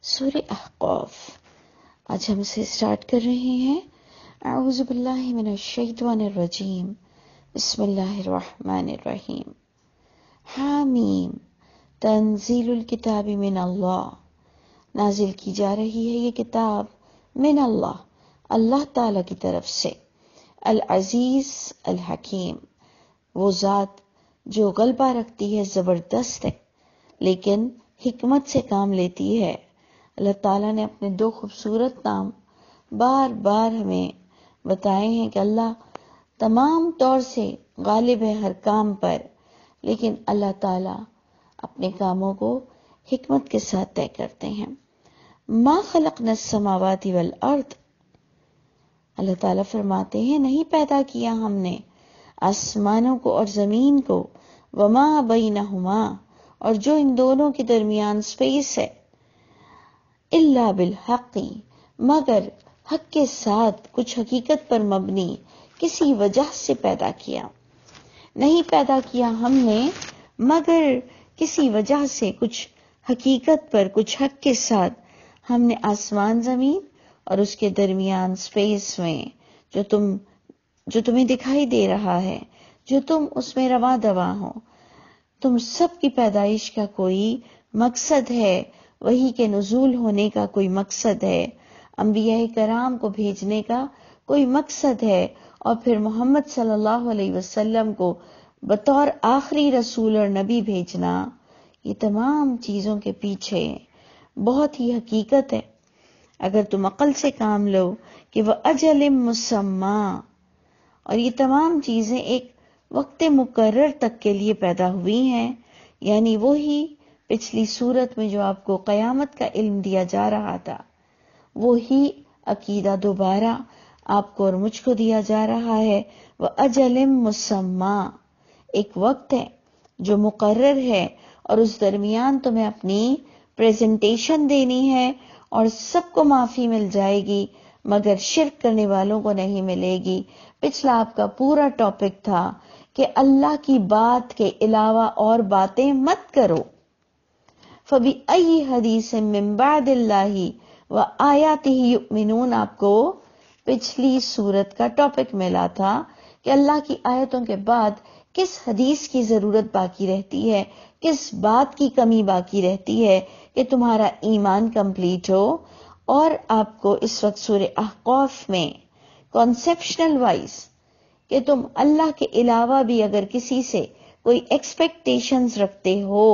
سورہ احقاف آج ہم اسے سٹارٹ کر رہے ہیں۔ اعوذ باللہ من الشیطان الرجیم، بسم اللہ الرحمن الرحیم۔ حامیم، تنزیل الکتاب من اللہ، نازل کی جا رہی ہے یہ کتاب من اللہ، اللہ تعالی کی طرف سے۔ العزیز الحکیم، وہ ذات جو غلبہ رکھتی ہے، زبردست ہے لیکن حکمت سے کام لیتی ہے۔ اللہ تعالیٰ نے اپنے دو خوبصورت نام بار بار ہمیں بتائے ہیں کہ اللہ تمام طور سے غالب ہے ہر کام پر، لیکن اللہ تعالیٰ اپنے کاموں کو حکمت کے ساتھ طے کرتے ہیں۔ ما خلقنا السماوات والارض، اللہ تعالیٰ فرماتے ہیں نہیں پیدا کیا ہم نے آسمانوں کو اور زمین کو، وما بینہما، اور جو ان دونوں کے درمیان سپیس ہے، الا بالحق، مگر حق کے ساتھ، کچھ حقیقت پر مبنی، کسی وجہ سے پیدا کیا۔ نہیں پیدا کیا ہم نے مگر کسی وجہ سے، کچھ حقیقت پر، کچھ حق کے ساتھ ہم نے آسمان زمین اور اس کے درمیان سپیس میں جو تمہیں دکھائی دے رہا ہے، جو تم اس میں رواں دواں ہو، تم سب کی پیدائش کا کوئی مقصد ہے، وحی کے نزول ہونے کا کوئی مقصد ہے، انبیاء کرام کو بھیجنے کا کوئی مقصد ہے، اور پھر محمد صلی اللہ علیہ وسلم کو بطور آخری رسول اور نبی بھیجنا، یہ تمام چیزوں کے پیچھے بہت ہی حقیقت ہے۔ اگر تم عقل سے کام لو کہ وہ اجل مسمى، اور یہ تمام چیزیں ایک وقت مقرر تک کے لیے پیدا ہوئی ہیں، یعنی وہی پچھلی صورت میں جو آپ کو قیامت کا علم دیا جا رہا تھا، وہی عقیدہ دوبارہ آپ کو اور مجھ کو دیا جا رہا ہے۔ وہ اجل مسمى، ایک وقت ہے جو مقرر ہے، اور اس درمیان تمہیں اپنی پریزنٹیشن دینی ہے، اور سب کو معافی مل جائے گی مگر شرک کرنے والوں کو نہیں ملے گی۔ پچھلا آپ کا پورا ٹاپک تھا کہ اللہ کی بات کے علاوہ اور باتیں مت کرو۔ فَبِأَيِّ حَدِيثٍ مِّن بَعْدِ اللَّهِ وَآيَاتِهِ يُؤْمِنُونَ، آپ کو پچھلی سورت کا ٹاپک ملا تھا کہ اللہ کی آیتوں کے بعد کس حدیث کی ضرورت باقی رہتی ہے، کس بات کی کمی باقی رہتی ہے کہ تمہارا ایمان کمپلیٹ ہو۔ اور آپ کو اس وقت سورہ احقاف میں کانسیپشنل وائز کہ تم اللہ کے علاوہ بھی اگر کسی سے کوئی ایکسپیکٹیشنز رکھتے ہو،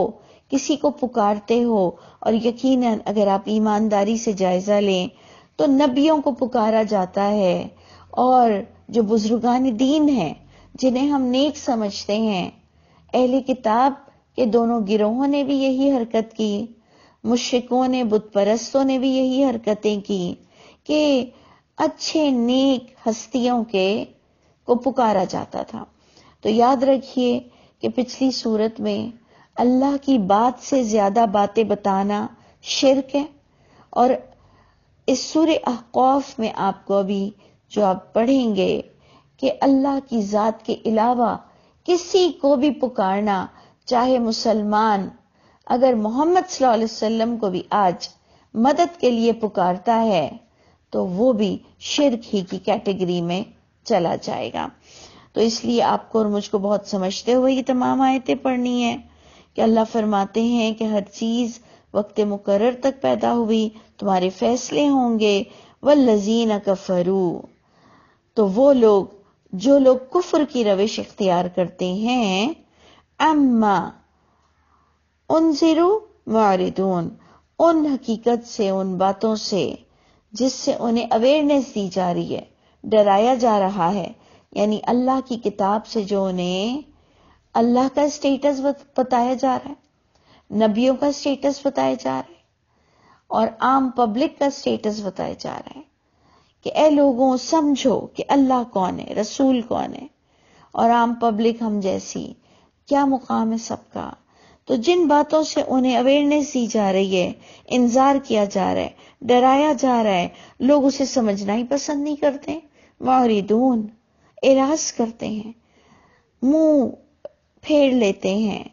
کسی کو پکارتے ہو، اور یقیناً اگر آپ ایمانداری سے جائزہ لیں تو نبیوں کو پکارا جاتا ہے، اور جو بزرگان دین ہیں جنہیں ہم نیک سمجھتے ہیں، اہل کتاب کے دونوں گروہوں نے بھی یہی حرکت کی، مشرکوں نے، بت پرستوں نے بھی یہی حرکتیں کی کہ اچھے نیک ہستیوں کو پکارا جاتا تھا۔ تو یاد رکھیے کہ پچھلی صورت میں اللہ کی بات سے زیادہ باتیں بتانا شرک ہے، اور اس سورہ احقاف میں آپ کو ابھی جو آپ پڑھیں گے کہ اللہ کی ذات کے علاوہ کسی کو بھی پکارنا، چاہے مسلمان اگر محمد صلی اللہ علیہ وسلم کو بھی آج مدد کے لیے پکارتا ہے تو وہ بھی شرک ہی کی کیٹیگری میں چلا جائے گا۔ تو اس لیے آپ کو اور مجھ کو بہت سمجھتے ہوئے یہ تمام آیتیں پڑھنی ہے کہ اللہ فرماتے ہیں کہ ہر چیز وقت مقرر تک پیدا ہوئی، تمہارے فیصلے ہوں گے۔ والذین کفروا، تو وہ لوگ جو لوگ کفر کی روش اختیار کرتے ہیں، اما انذروا معرضون، ان حقیقت سے، ان باتوں سے جس سے انہیں اویئرنیس دی جا رہی ہے، ڈرایا جا رہا ہے، یعنی اللہ کی کتاب سے جو انہیں اللہ کا اسٹیٹس بتایا جا رہا ہے، نبیوں کا اسٹیٹس بتایا جا رہا ہے، اور عام پبلک کا اسٹیٹس بتایا جا رہا ہے کہ اے لوگوں سمجھو کہ اللہ کون ہے، رسول کون ہے، اور عام پبلک ہم جیسی کیا مقام ہے سب کا۔ تو جن باتوں سے انہیں اویئرنیس دی جا رہی ہے، انذار کیا جا رہا ہے، ڈرایا جا رہا ہے، لوگ اسے سمجھنا ہی پسند نہیں کرتے، معرضون، اعراض کرتے ہیں، منہ پھیر لیتے ہیں،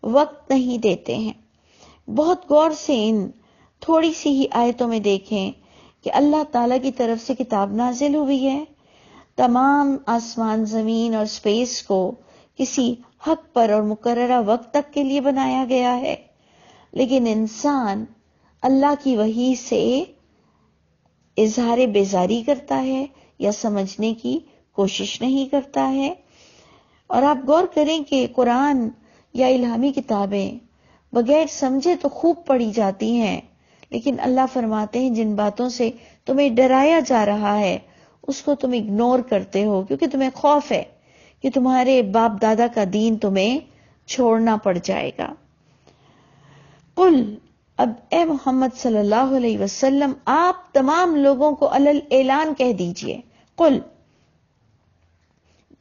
وقت نہیں دیتے ہیں۔ بہت غور سے ان تھوڑی سی ہی آیتوں میں دیکھیں کہ اللہ تعالیٰ کی طرف سے کتاب نازل ہوئی ہے، تمام آسمان زمین اور اسپیس کو کسی حق پر اور مقررہ وقت تک کے لیے بنایا گیا ہے، لیکن انسان اللہ کی وحی سے اظہار بیزاری کرتا ہے یا سمجھنے کی کوشش نہیں کرتا ہے۔ اور آپ غور کریں کہ قرآن یا الہامی کتابیں بغیر سمجھے تو خوب پڑھی جاتی ہیں، لیکن اللہ فرماتے ہیں جن باتوں سے تمہیں ڈرایا جا رہا ہے اس کو تم اگنور کرتے ہو، کیونکہ تمہیں خوف ہے کہ تمہارے باپ دادا کا دین تمہیں چھوڑنا پڑ جائے گا۔ قل، اب اے محمد صلی اللہ علیہ وسلم آپ تمام لوگوں کو علل اعلان کہہ دیجئے۔ قل،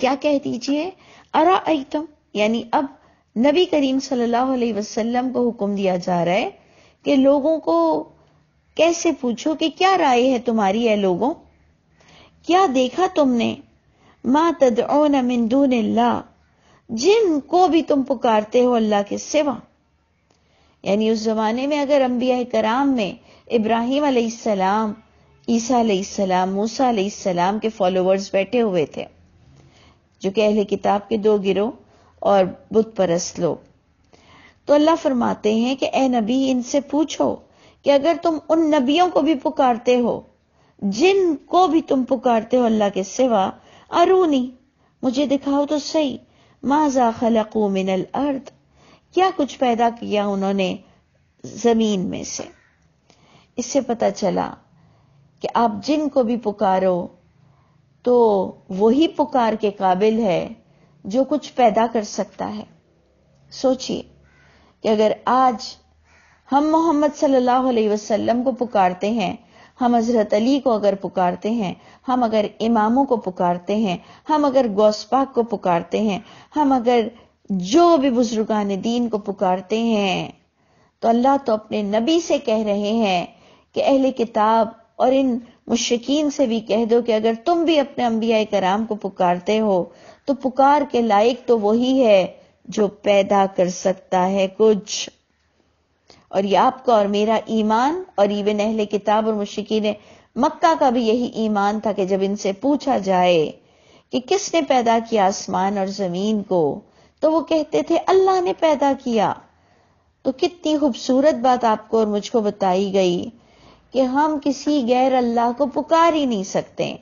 کیا کہہ دیجئے؟ ارأیتم، یعنی اب نبی کریم صلی اللہ علیہ وسلم کو حکم دیا جا رہا ہے کہ لوگوں کو کیسے پوچھو کہ کیا رائے ہے تمہاری اے لوگوں، کیا دیکھا تم نے ما تدعون من دون اللہ، جن کو بھی تم پکارتے ہو اللہ کے سوا۔ یعنی اس زمانے میں اگر انبیاء کرام میں ابراہیم علیہ السلام، عیسیٰ علیہ السلام، موسیٰ علیہ السلام کے فالوورز بیٹھے ہوئے تھے جو کہ اہل کتاب کے دو گروہ اور بت پرست لوگ، تو اللہ فرماتے ہیں کہ اے نبی ان سے پوچھو کہ اگر تم ان نبیوں کو بھی پکارتے ہو، جن کو بھی تم پکارتے ہو اللہ کے سوا، ارونی، مجھے دکھاؤ تو صحیح، ماذا خلقوا من الارض، کیا کچھ پیدا کیا انہوں نے زمین میں سے۔ اس سے پتہ چلا کہ آپ جن کو بھی پکارو تو وہی پکار کے قابل ہے جو کچھ پیدا کر سکتا ہے۔ سوچئے کہ اگر آج ہم محمد صلی اللہ علیہ وسلم کو پکارتے ہیں، ہم حضرت علی کو اگر پکارتے ہیں، ہم اگر اماموں کو پکارتے ہیں، ہم اگر غوث پاک کو پکارتے ہیں، ہم اگر جو بھی بزرگان دین کو پکارتے ہیں، تو اللہ تو اپنے نبی سے کہہ رہے ہیں کہ اہل کتاب اور ان مشرکین سے بھی کہہ دو کہ اگر تم بھی اپنے انبیاء کرام کو پکارتے ہو تو پکار کے لائق تو وہی ہے جو پیدا کر سکتا ہے کچھ۔ اور یہ آپ کا اور میرا ایمان، اور ایون اہل کتاب اور مشرکین مکہ کا بھی یہی ایمان تھا کہ جب ان سے پوچھا جائے کہ کس نے پیدا کیا آسمان اور زمین کو، تو وہ کہتے تھے اللہ نے پیدا کیا۔ تو کتنی خوبصورت بات آپ کو اور مجھ کو بتائی گئی کہ ہم کسی غیر اللہ کو پکار ہی نہیں سکتے،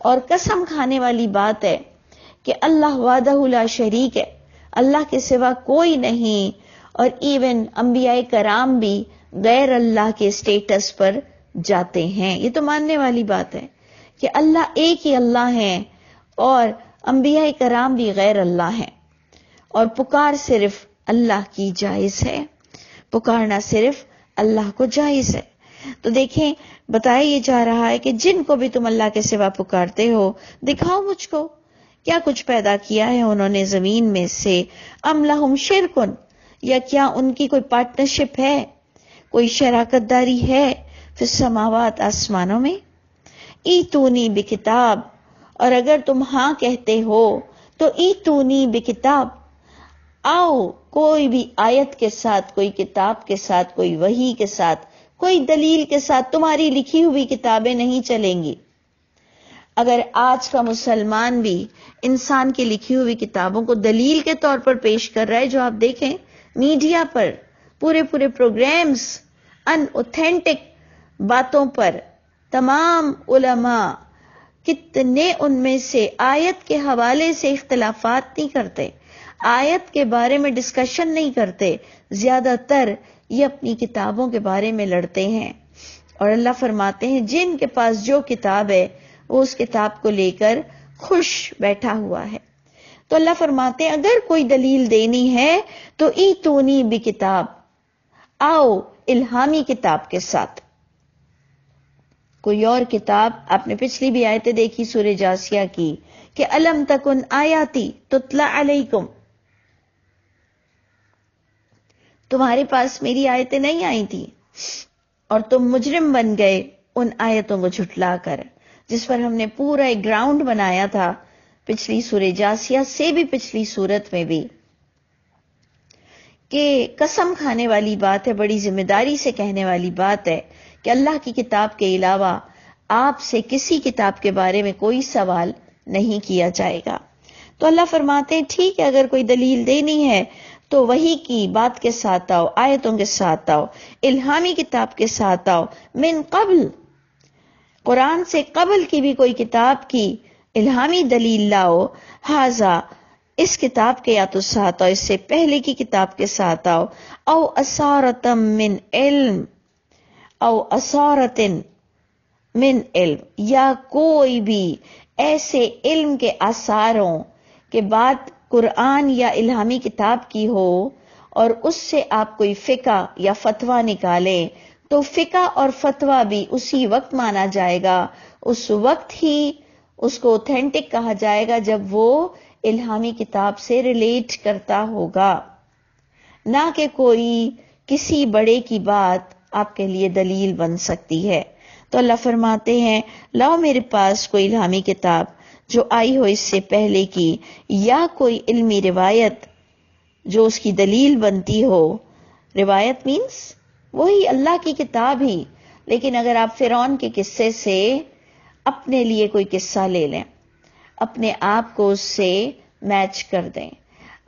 اور قسم کھانے والی بات ہے کہ اللہ وحدہ لا شریک ہے، اللہ کے سوا کوئی نہیں، اور ایون انبیاء کرام بھی غیر اللہ کے سٹیٹس پر جاتے ہیں۔ یہ تو ماننے والی بات ہے کہ اللہ ایک ہی اللہ ہے، اور انبیاء کرام بھی غیر اللہ ہیں، اور پکار صرف اللہ کی جائز ہے، پکارنا صرف اللہ کو جائز ہے۔ تو دیکھیں بتایا یہ جا رہا ہے کہ جن کو بھی تم اللہ کے سوا پکارتے ہو، دکھاؤ مجھ کو کیا کچھ پیدا کیا ہے انہوں نے زمین میں سے، ام لہم شرکن، یا کیا ان کی کوئی پارٹنرشپ ہے، کوئی شراکت داری ہے، فی السماوات، آسمانوں میں، ایتونی بکتاب، اور اگر تم ہاں کہتے ہو تو ایتونی بکتاب، آؤ کوئی بھی آیت کے ساتھ، کوئی کتاب کے ساتھ، کوئی وحی کے ساتھ، کوئی دلیل کے ساتھ، تمہاری لکھی ہوئی کتابیں نہیں چلیں گی۔ اگر آج کا مسلمان بھی انسان کی لکھی ہوئی کتابوں کو دلیل کے طور پر پیش کر رہا ہے، جو آپ دیکھیں میڈیا پر پورے پروگرامز ان اوتھینٹک باتوں پر، تمام علماء کتنے ان میں سے آیت کے حوالے سے اختلافات نہیں کرتے، آیت کے بارے میں ڈسکشن نہیں کرتے، زیادہ تر یہ اپنی کتابوں کے بارے میں لڑتے ہیں۔ اور اللہ فرماتے ہیں جن کے پاس جو کتاب ہے وہ اس کتاب کو لے کر خوش بیٹھا ہوا ہے۔ تو اللہ فرماتے ہیں اگر کوئی دلیل دینی ہے تو ایتونی بکتاب، آؤ الہامی کتاب کے ساتھ، کوئی اور کتاب۔ آپ نے پچھلی بھی آیتیں دیکھی سورہ جاسیہ کی کہ الم تکن آیاتی تتلی علیکم، تمہارے پاس میری آیتیں نہیں آئی تھی اور تم مجرم بن گئے ان آیتوں کو جھٹلا کر، جس پر ہم نے پورا ایک گراؤنڈ بنایا تھا پچھلی سورہ جاسیہ سے بھی، پچھلی سورت میں بھی، کہ قسم کھانے والی بات ہے، بڑی ذمہ داری سے کہنے والی بات ہے کہ اللہ کی کتاب کے علاوہ آپ سے کسی کتاب کے بارے میں کوئی سوال نہیں کیا جائے گا۔ تو اللہ فرماتے ہیں ٹھیک ہے، اگر کوئی دلیل دینی ہے تو وحی کی بات کے ساتھ آؤ، آیتوں کے ساتھ آؤ، الہامی کتاب کے ساتھ آؤ، من قبل، قرآن سے قبل کی بھی کوئی کتاب کی الہامی دلیل لاؤ، ہاذا، اس کتاب کے یا تو ساتھ آؤ، اس سے پہلے کی کتاب کے ساتھ آؤ، او اسارتم من علم، او اسارتن من علم، یا کوئی بھی ایسے علم کے آثاروں کہ بات قرآن یا الہامی کتاب کی ہو اور اس سے آپ کوئی فقہ یا فتویٰ نکالیں تو فقہ اور فتویٰ بھی اسی وقت مانا جائے گا، اس وقت ہی اس کو اوتھینٹک کہا جائے گا جب وہ الہامی کتاب سے ریلیٹ کرتا ہوگا، نہ کہ کوئی کسی بڑے کی بات آپ کے لیے دلیل بن سکتی ہے۔ تو اللہ فرماتے ہیں لاؤ میرے پاس کوئی الہامی کتاب جو آئی ہو اس سے پہلے کی، یا کوئی علمی روایت جو اس کی دلیل بنتی ہو۔ روایت مینس وہی اللہ کی کتاب ہی، لیکن اگر آپ فرعون کے قصے سے اپنے لیے کوئی قصہ لے لیں، اپنے آپ کو اس سے میچ کر دیں،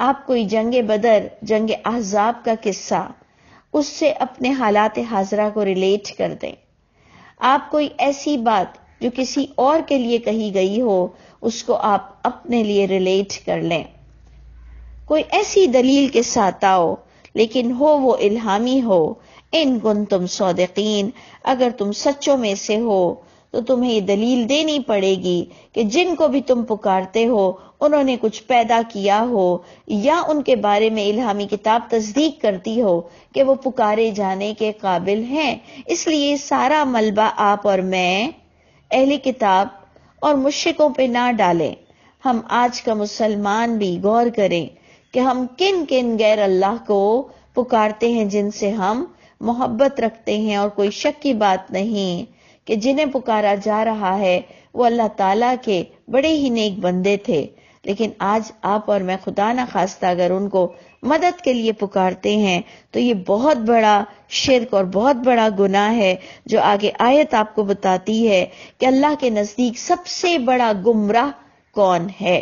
آپ کوئی جنگ بدر، جنگ احزاب کا قصہ، اس سے اپنے حالات حاضرہ کو ریلیٹ کر دیں، آپ کوئی ایسی بات جو کسی اور کے لیے کہی گئی ہو اس کو آپ اپنے لیے ریلیٹ کر لیں، کوئی ایسی دلیل کے ساتھ آؤ لیکن ہو وہ الہامی ہو، ان کنتم صادقین، اگر تم سچوں میں سے ہو تو تمہیں یہ دلیل دینی پڑے گی کہ جن کو بھی تم پکارتے ہو انہوں نے کچھ پیدا کیا ہو، یا ان کے بارے میں الہامی کتاب تصدیق کرتی ہو کہ وہ پکارے جانے کے قابل ہیں۔ اس لیے سارا ملبہ آپ اور میں اہل کتاب اور مشرکوں پہ نہ ڈالیں۔ ہم آج کا مسلمان بھی غور کریں کہ ہم کن کن غیر اللہ کو پکارتے ہیں جن سے ہم محبت رکھتے ہیں، اور کوئی شک کی بات نہیں کہ جنہیں پکارا جا رہا ہے وہ اللہ تعالیٰ کے بڑے ہی نیک بندے تھے، لیکن آج آپ اور میں خدا نہ خواستہ اگر ان کو مدد کے لیے پکارتے ہیں تو یہ بہت بڑا شرک اور بہت بڑا گناہ ہے، جو آگے آیت آپ کو بتاتی ہے کہ اللہ کے نزدیک سب سے بڑا گمراہ کون ہے۔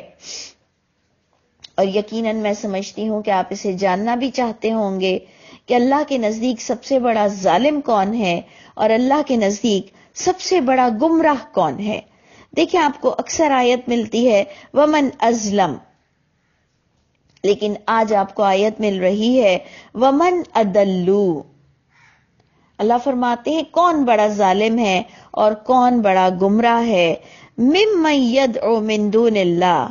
اور یقیناً میں سمجھتی ہوں کہ آپ اسے جاننا بھی چاہتے ہوں گے کہ اللہ کے نزدیک سب سے بڑا ظالم کون ہے اور اللہ کے نزدیک سب سے بڑا گمراہ کون ہے۔ دیکھیں آپ کو اکثر آیت ملتی ہے ومن ازلم، لیکن آج آپ کو آیت مل رہی ہے ومن اضلوا۔ اللہ فرماتے ہیں کون بڑا ظالم ہے اور کون بڑا گمراہ ہے، ممن یدعو من دون اللہ،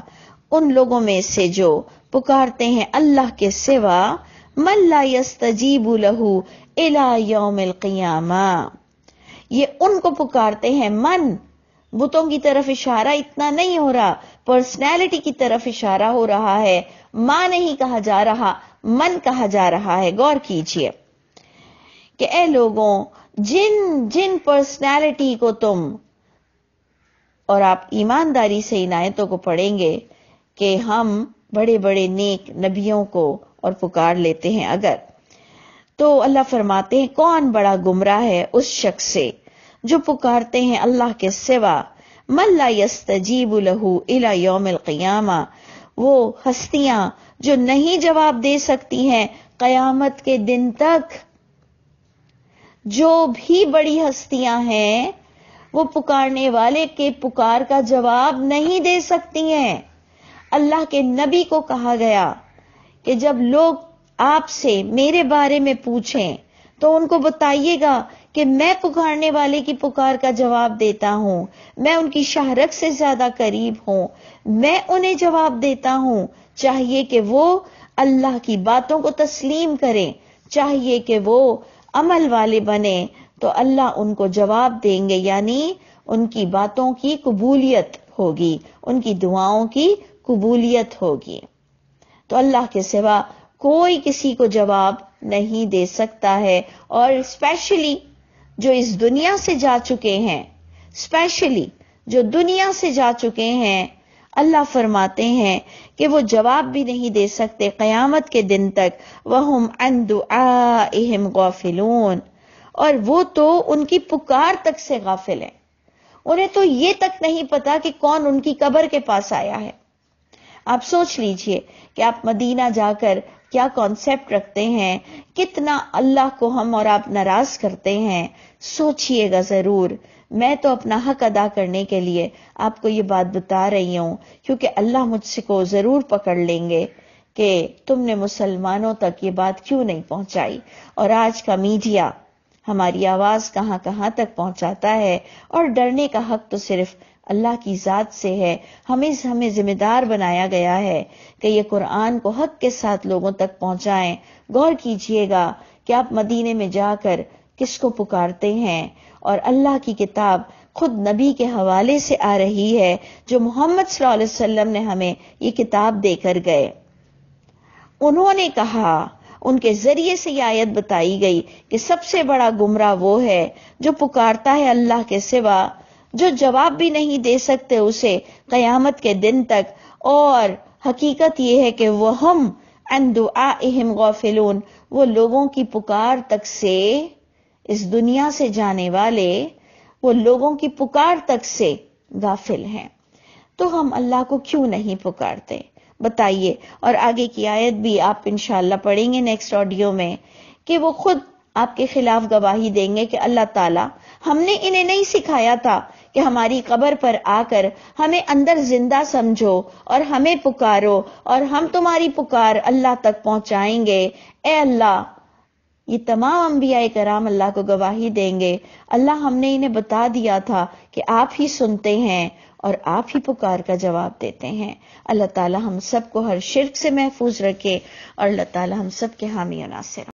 ان لوگوں میں سے جو پکارتے ہیں اللہ کے سوا، من لا یستجیب لہ الی یوم القیامہ، یہ ان کو پکارتے ہیں، من بتوں کی طرف اشارہ اتنا نہیں ہو رہا، پرسنالٹی کی طرف اشارہ ہو رہا ہے، ماں نہیں کہا جا رہا، من کہا جا رہا ہے۔ غور کیجئے کہ اے لوگوں، جن جن پرسنالٹی کو تم، اور آپ ایمانداری سے ان آیتوں کو پڑھیں گے کہ ہم بڑے بڑے نیک نبیوں کو اور پکار لیتے ہیں اگر، تو اللہ فرماتے ہیں کون بڑا گمراہ ہے اس شخص سے جو پکارتے ہیں اللہ کے سوا، من لا یستجیب لہ الی یوم القیامہ، وہ ہستیاں جو نہیں جواب دے سکتی ہیں قیامت کے دن تک۔ جو بھی بڑی ہستیاں ہیں وہ پکارنے والے کے پکار کا جواب نہیں دے سکتی ہیں۔ اللہ کے نبی کو کہا گیا کہ جب لوگ آپ سے میرے بارے میں پوچھیں تو ان کو بتائیے گا کہ میں پکارنے والے کی پکار کا جواب دیتا ہوں، میں ان کی شہرت سے زیادہ قریب ہوں، میں انہیں جواب دیتا ہوں۔ چاہیے کہ وہ اللہ کی باتوں کو تسلیم کریں، چاہیے کہ وہ عمل والے بنیں، تو اللہ ان کو جواب دیں گے، یعنی ان کی باتوں کی قبولیت ہوگی، ان کی دعاؤں کی قبولیت ہوگی۔ تو اللہ کے سوا کوئی کسی کو جواب نہیں دے سکتا ہے، اور اسپیشلی جو اس دنیا سے جا چکے ہیں، اسپیشلی جو دنیا سے جا چکے ہیں، اللہ فرماتے ہیں کہ وہ جواب بھی نہیں دے سکتے قیامت کے دن تک، وَهُمْ عَنْ دُعَائِهِمْ غَافِلُونَ، اور وہ تو ان کی پکار تک سے غافل ہیں، انہیں تو یہ تک نہیں پتا کہ کون ان کی قبر کے پاس آیا ہے۔ آپ سوچ لیجئے کہ آپ مدینہ جا کر کیا کانسیپٹ رکھتے ہیں، کتنا اللہ کو ہم اور آپ ناراض کرتے ہیں، سوچئے گا ضرور۔ میں تو اپنا حق ادا کرنے کے لیے آپ کو یہ بات بتا رہی ہوں، کیونکہ اللہ مجھ سے کو ضرور پکڑ لیں گے کہ تم نے مسلمانوں تک یہ بات کیوں نہیں پہنچائی۔ اور آج کا میڈیا ہماری آواز کہاں کہاں تک پہنچاتا ہے، اور ڈرنے کا حق تو صرف اللہ کی ذات سے ہے۔ ہمیں ذمہ دار بنایا گیا ہے کہ یہ قرآن کو حق کے ساتھ لوگوں تک پہنچائیں۔ غور کیجئے گا کہ آپ مدینے میں جا کر کس کو پکارتے ہیں، اور اللہ کی کتاب خود نبی کے حوالے سے آ رہی ہے، جو محمد صلی اللہ علیہ وسلم نے ہمیں یہ کتاب دے کر گئے۔ انہوں نے کہا، ان کے ذریعے سے یہ آیت بتائی گئی کہ سب سے بڑا گمراہ وہ ہے جو پکارتا ہے اللہ کے سوا، جو جواب بھی نہیں دے سکتے اسے قیامت کے دن تک، اور حقیقت یہ ہے کہ وہ ہم عن دعائہم غافلون، وہ لوگوں کی پکار تک سے، اس دنیا سے جانے والے وہ لوگوں کی پکار تک سے غافل ہیں۔ تو ہم اللہ کو کیوں نہیں پکارتے بتائیے؟ اور آگے کی آیت بھی آپ انشاءاللہ پڑھیں گے نیکسٹ آڈیو میں، کہ وہ خود آپ کے خلاف گواہی دیں گے کہ اللہ تعالیٰ، ہم نے انہیں نہیں سکھایا تھا کہ ہماری قبر پر آ کر ہمیں اندر زندہ سمجھو اور ہمیں پکارو اور ہم تمہاری پکار اللہ تک پہنچائیں گے۔ اے اللہ، یہ تمام انبیاء کرام اللہ کو گواہی دیں گے، اللہ ہم نے انہیں بتا دیا تھا کہ آپ ہی سنتے ہیں اور آپ ہی پکار کا جواب دیتے ہیں۔ اللہ تعالی ہم سب کو ہر شرک سے محفوظ رکھے، اور اللہ تعالی ہم سب کے حامی و ناصر۔